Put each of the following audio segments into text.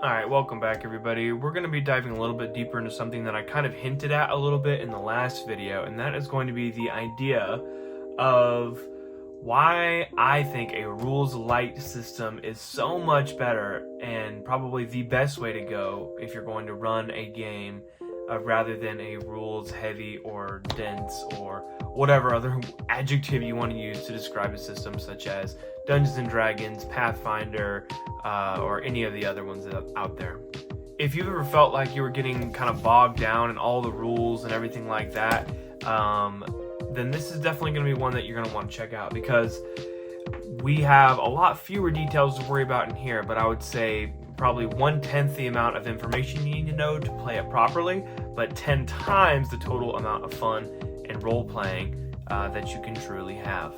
Alright, welcome back everybody. We're going to be diving a little bit deeper into something that I kind of hinted at a little bit in the last video, and that is going to be the idea of why I think a rules-lite system is so much better and probably the best way to go if you're going to run a game rather than a rules-heavy or dense or whatever other adjective you want to use to describe a system, such as Dungeons and Dragons, Pathfinder, or any of the other ones out there. If you've ever felt like you were getting kind of bogged down in all the rules and everything like that, then this is definitely going to be one that you're going to want to check out, because we have a lot fewer details to worry about in here, but I would say probably 1/10 the amount of information you need to know to play it properly, but 10 times the total amount of fun and role-playing that you can truly have.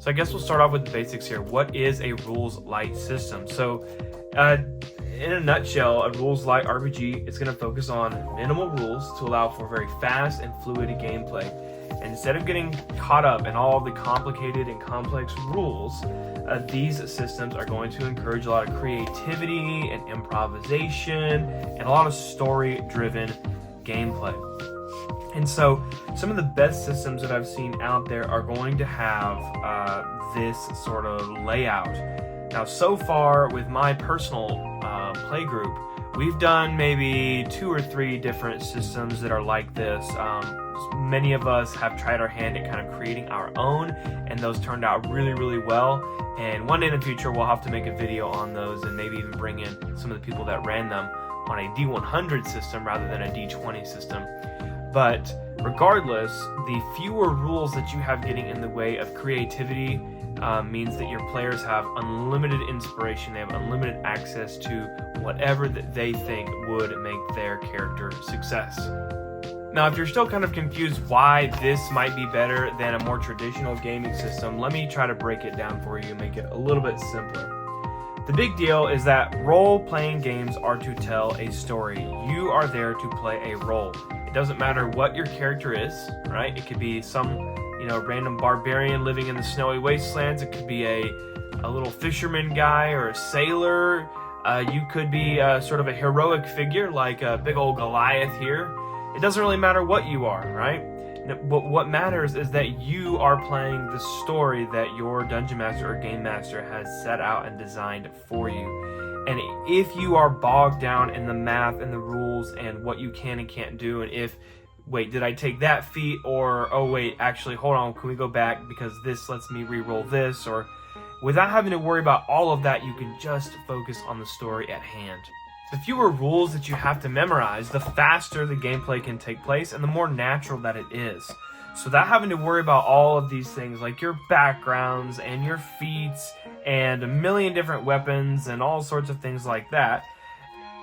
So I guess we'll start off with the basics here. What is a rules-lite system? So in a nutshell, a rules-lite RPG is going to focus on minimal rules to allow for very fast and fluid gameplay. And instead of getting caught up in all of the complicated and complex rules, these systems are going to encourage a lot of creativity and improvisation and a lot of story-driven gameplay. And so some of the best systems that I've seen out there are going to have this sort of layout. Now, so far with my personal play group, we've done maybe 2 or 3 different systems that are like this. Many of us have tried our hand at kind of creating our own, and those turned out really, really well. And one day in the future, we'll have to make a video on those and maybe even bring in some of the people that ran them on a D100 system rather than a D20 system. But regardless, the fewer rules that you have getting in the way of creativity means that your players have unlimited inspiration. They have unlimited access to whatever that they think would make their character success. Now, if you're still kind of confused why this might be better than a more traditional gaming system, let me try to break it down for you and make it a little bit simpler. The big deal is that role-playing games are to tell a story. You are there to play a role. It doesn't matter what your character is, right? It could be some, random barbarian living in the snowy wastelands. It could be a little fisherman guy or a sailor. You could be sort of a heroic figure like a big old Goliath here. It doesn't really matter what you are, right? What matters is that you are playing the story that your dungeon master or game master has set out and designed for you. And if you are bogged down in the math and the rules and what you can and can't do, and if, wait, did I take that feat? Or, oh wait, actually, hold on, can we go back because this lets me re-roll this? Or without having to worry about all of that, you can just focus on the story at hand. The fewer rules that you have to memorize, the faster the gameplay can take place and the more natural that it is. So without having to worry about all of these things like your backgrounds and your feats and a million different weapons and all sorts of things like that,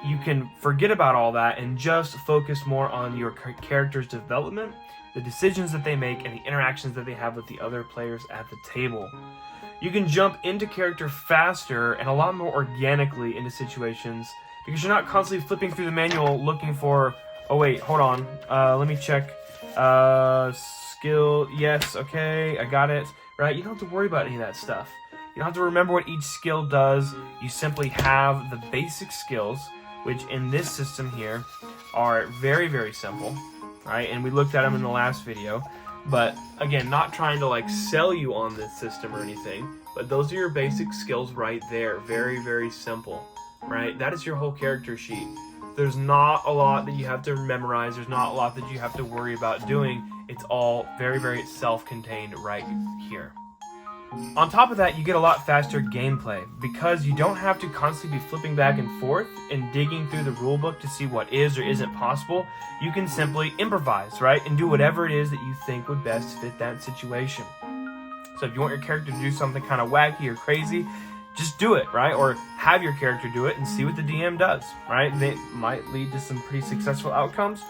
you can forget about all that and just focus more on your character's development, the decisions that they make, and the interactions that they have with the other players at the table. You can jump into character faster and a lot more organically into situations because you're not constantly flipping through the manual looking for, oh wait, hold on, let me check, skill, yes, okay, I got it, right? You don't have to worry about any of that stuff. You don't have to remember what each skill does. You simply have the basic skills, which in this system here are very, very simple, right? And we looked at them in the last video. But again, not trying to like sell you on this system or anything, but those are your basic skills right there. Very, very simple, right? That is your whole character sheet. There's not a lot that you have to memorize. There's not a lot that you have to worry about doing. It's all very, very self-contained right here. On top of that, you get a lot faster gameplay because you don't have to constantly be flipping back and forth and digging through the rulebook to see what is or isn't possible. You can simply improvise, right? And do whatever it is that you think would best fit that situation. So if you want your character to do something kind of wacky or crazy, just do it, right? Or have your character do it and see what the DM does, right? They might lead to some pretty successful outcomes,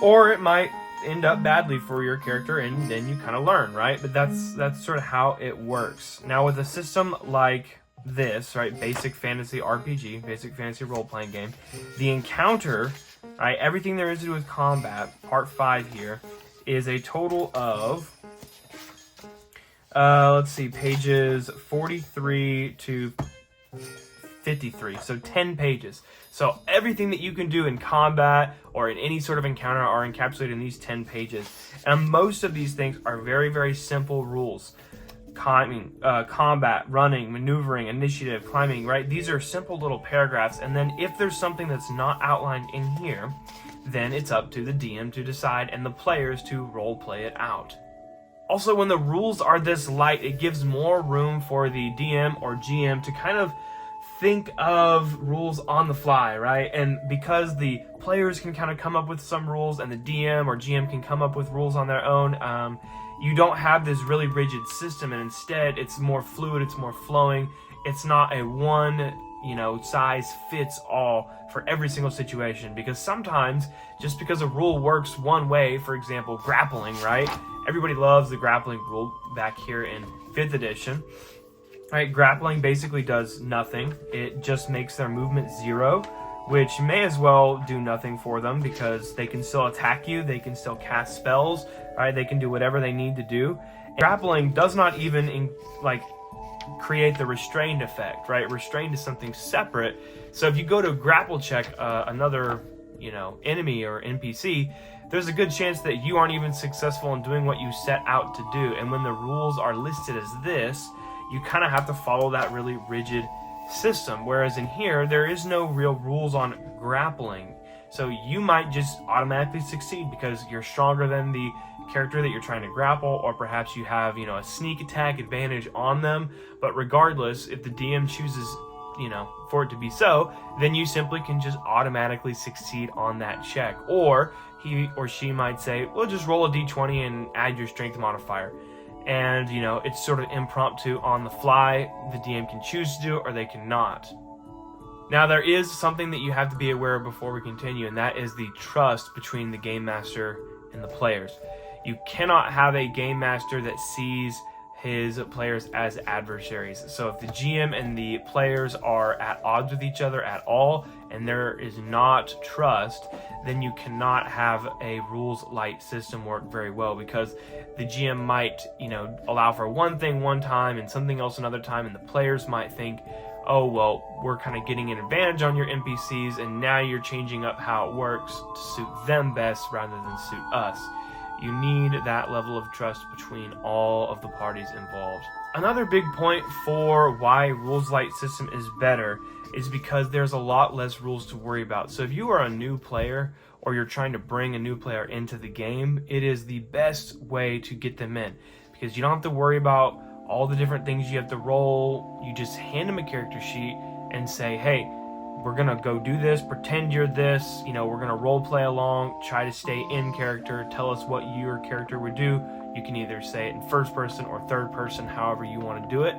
or it might end up badly for your character, and then you kind of learn, right? But that's sort of how it works. Now with a system like this, right, basic fantasy RPG, basic fantasy role-playing game, the encounter, right, everything there is to do with combat, part 5 here, is a total of let's see, pages 43 to 53, so 10 pages. So everything that you can do in combat or in any sort of encounter are encapsulated in these 10 pages. And most of these things are very, very simple rules. Combat, running, maneuvering, initiative, climbing, right? These are simple little paragraphs. And then if there's something that's not outlined in here, then it's up to the DM to decide and the players to role play it out. Also, when the rules are this light, it gives more room for the DM or GM to kind of think of rules on the fly, right? And because the players can kind of come up with some rules and the DM or GM can come up with rules on their own, you don't have this really rigid system, and instead it's more fluid, it's more flowing. It's not a one, size fits all for every single situation, because sometimes just because a rule works one way, for example, grappling, right? Everybody loves the grappling rule back here in 5th edition. Right, grappling basically does nothing. It just makes their movement 0, which may as well do nothing for them because they can still attack you, they can still cast spells, right? They can do whatever they need to do. And grappling does not even create the restrained effect, right? Restrained is something separate. So if you go to grapple check another, enemy or NPC, there's a good chance that you aren't even successful in doing what you set out to do. And when the rules are listed as this, you kind of have to follow that really rigid system. Whereas in here, there is no real rules on grappling. So you might just automatically succeed because you're stronger than the character that you're trying to grapple, or perhaps you have, a sneak attack advantage on them. But regardless, if the DM chooses, for it to be so, then you simply can just automatically succeed on that check. Or he or she might say, well, just roll a d20 and add your strength modifier. And, it's sort of impromptu on the fly. The DM can choose to do it or they cannot. Now, there is something that you have to be aware of before we continue, and that is the trust between the game master and the players. You cannot have a game master that sees his players as adversaries. So if the GM and the players are at odds with each other at all, and there is not trust, then you cannot have a rules-lite system work very well, because the GM might, allow for one thing one time and something else another time, and the players might think, oh, well, we're kind of getting an advantage on your NPCs, and now you're changing up how it works to suit them best rather than suit us. You need that level of trust between all of the parties involved. Another big point for why rules-lite system is better is because there's a lot less rules to worry about. So if you are a new player or you're trying to bring a new player into the game, it is the best way to get them in, because you don't have to worry about all the different things you have to roll. You just hand them a character sheet and say, hey, we're gonna go do this, pretend you're this, we're gonna role play along, try to stay in character, tell us what your character would do. You can either say it in first person or third person, however you want to do it.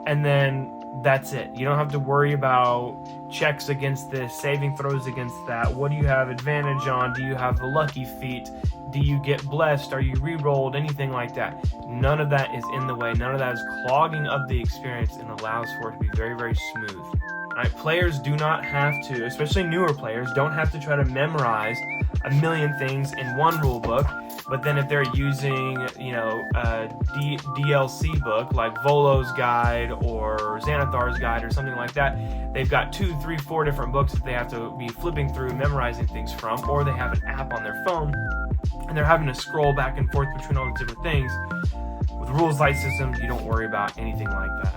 And then that's it. You don't have to worry about checks against this, saving throws against that. What do you have advantage on? Do you have the lucky feat? Do you get blessed? Are you re-rolled? Anything like that. None of that is in the way. None of that is clogging up the experience, and allows for it to be very, very smooth. Right? Players do not have to, especially newer players, don't have to try to memorize a million things in one rule book. But then if they're using, a DLC book like Volo's Guide or Xanathar's Guide or something like that, they've got 2, 3, 4 different books that they have to be flipping through, memorizing things from, or they have an app on their phone and they're having to scroll back and forth between all these different things. With rules-lite systems, you don't worry about anything like that.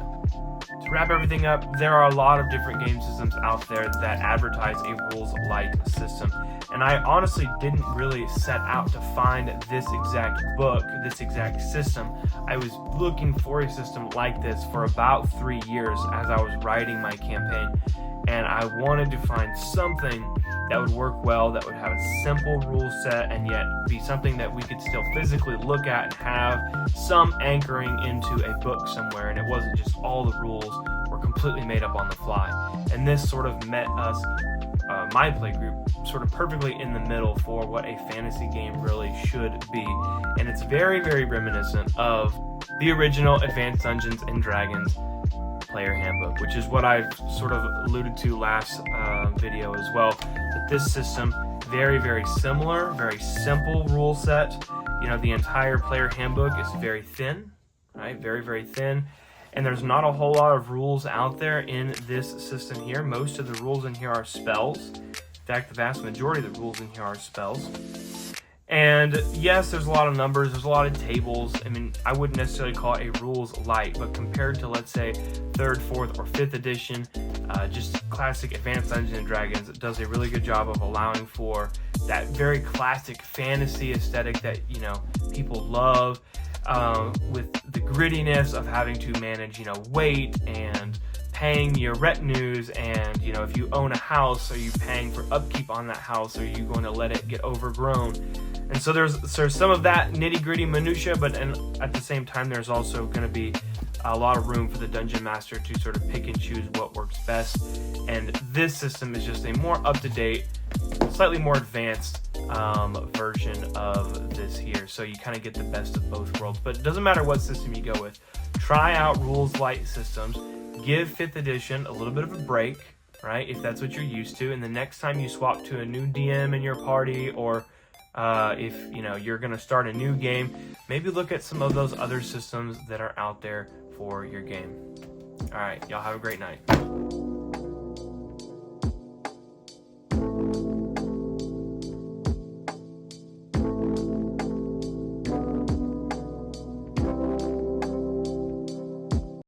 To wrap everything up, there are a lot of different game systems out there that advertise a rules-lite system. And I honestly didn't really set out to find this exact book, this exact system. I was looking for a system like this for about 3 years as I was writing my campaign. And I wanted to find something that would work well, that would have a simple rule set, and yet be something that we could still physically look at and have some anchoring into a book somewhere. And it wasn't just all the rules were completely made up on the fly. And this sort of met us, my play group, sort of perfectly in the middle for what a fantasy game really should be. And it's very, very reminiscent of the original Advanced Dungeons and Dragons player handbook, which is what I've sort of alluded to last video as well. That this system, very, very similar, very simple rule set. The entire player handbook is very thin, right? Very, very thin. and there's not a whole lot of rules out there in this system here. Most of the rules in here are spells. In fact, the vast majority of the rules in here are spells. And yes, there's a lot of numbers, there's a lot of tables. I mean, I wouldn't necessarily call it a rules-lite, but compared to, let's say, 3rd, 4th, or 5th edition, just classic Advanced Dungeons & Dragons, it does a really good job of allowing for that very classic fantasy aesthetic that, you know, people love, with the grittiness of having to manage, you know, weight and paying your retinues, and, you know, if you own a house, are you paying for upkeep on that house? Are you going to let it get overgrown? And so there's some of that nitty-gritty minutia, but at the same time, there's also going to be a lot of room for the dungeon master to sort of pick and choose what works best. And this system is just a more up-to-date, slightly more advanced version of this here. So you kind of get the best of both worlds. But it doesn't matter what system you go with. Try out rules-lite systems. Give 5th edition a little bit of a break, right, if that's what you're used to. And the next time you swap to a new DM in your party, or if, you know, you're going to start a new game, maybe look at some of those other systems that are out there for your game. All right, y'all have a great night.